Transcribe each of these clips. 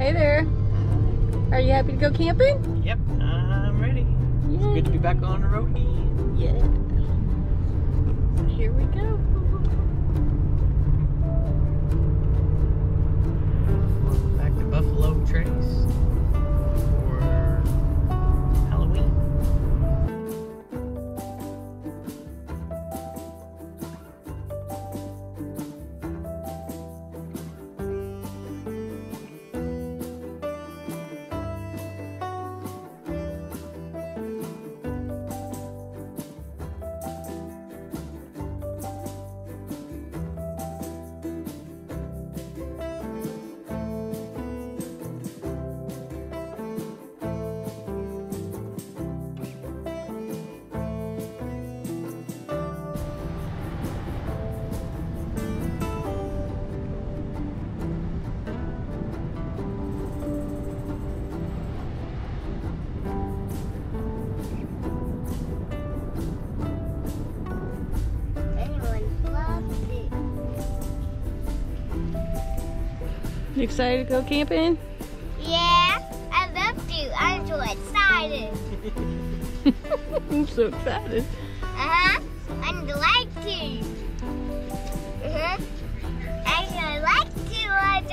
Hey there. Are you happy to go camping? Yep, I'm ready. Yay. It's good to be back on the road again. Yeah. So here we go. Welcome back to Buffalo Trace for Halloween. You excited to go camping? Yeah, I love to. I'm so excited. I'm so excited. I'd like to. I'd like to, I.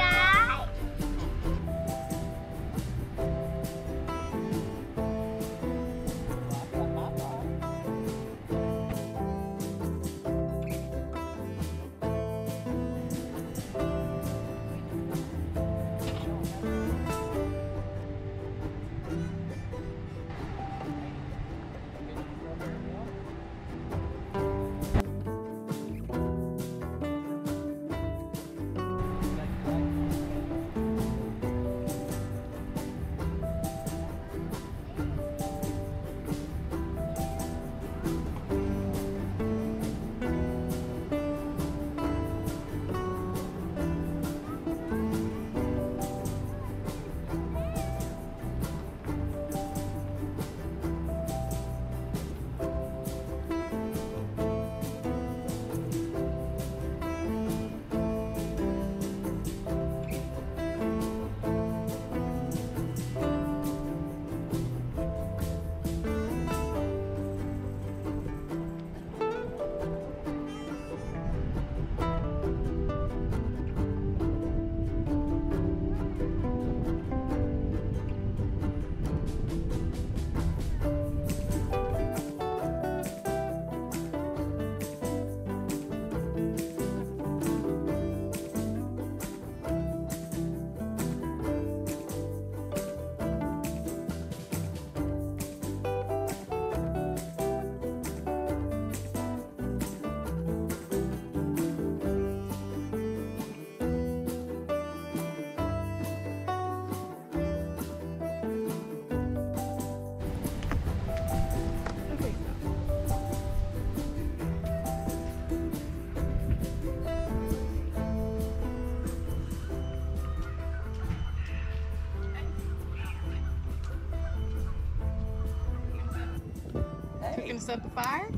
You gonna set the fire?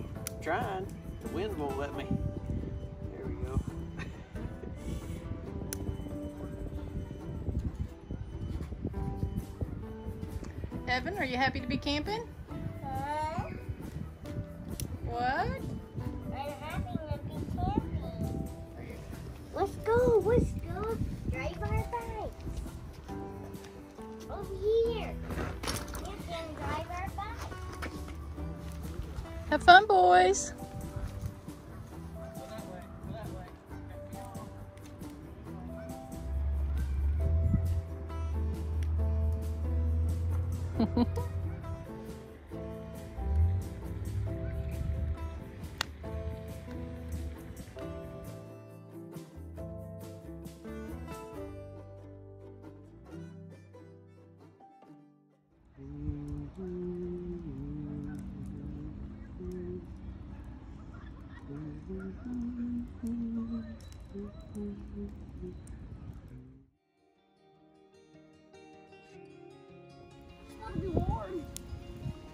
Trying. The wind won't let me. There we go. Evan, are you happy to be camping? What? I'm happy to be camping. Let's go. Drive our bikes. Over here. You can drive our bikes. Have fun, boys.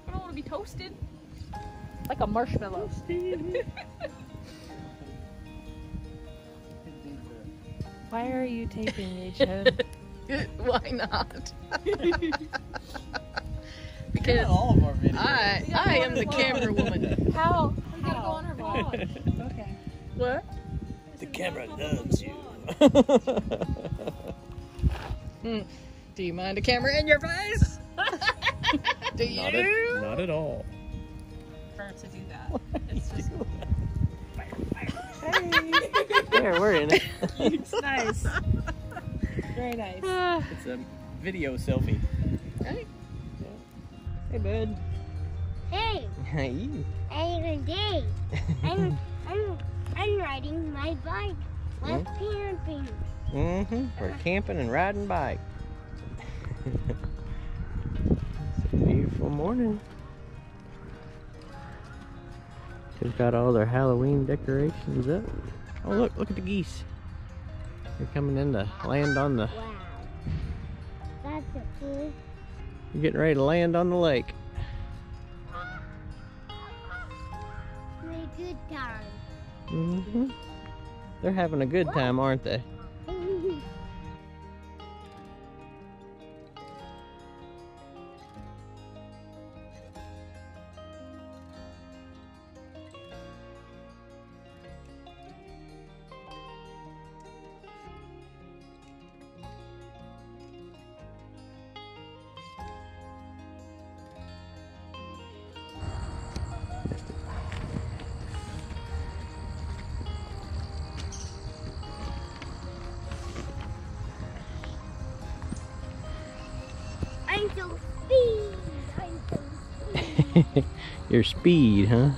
I don't want to be toasted. Like a marshmallow. Why are you taping me, Chad? Why not? You're Because in all of our videos. I am the camera woman. How? We gotta go on her vlog. Okay. What? The camera loves you. Do you mind a camera in your face? Do you? Not at all. For to do that. It's just There, we're in it. It's nice. Very nice. It's a video selfie. Right? Hey, bud. Hey, Hey. how you day? I'm riding my bike. Let's camping. We're camping and riding bike. It's a beautiful morning. They've got all their Halloween decorations up. Oh, look at the geese. They're coming in to land on the... Wow. That's a cool. You're getting ready to land on the lake. Really good time. They're having a good time, aren't they? I'm so speed. I'm so speed. Your speed, huh?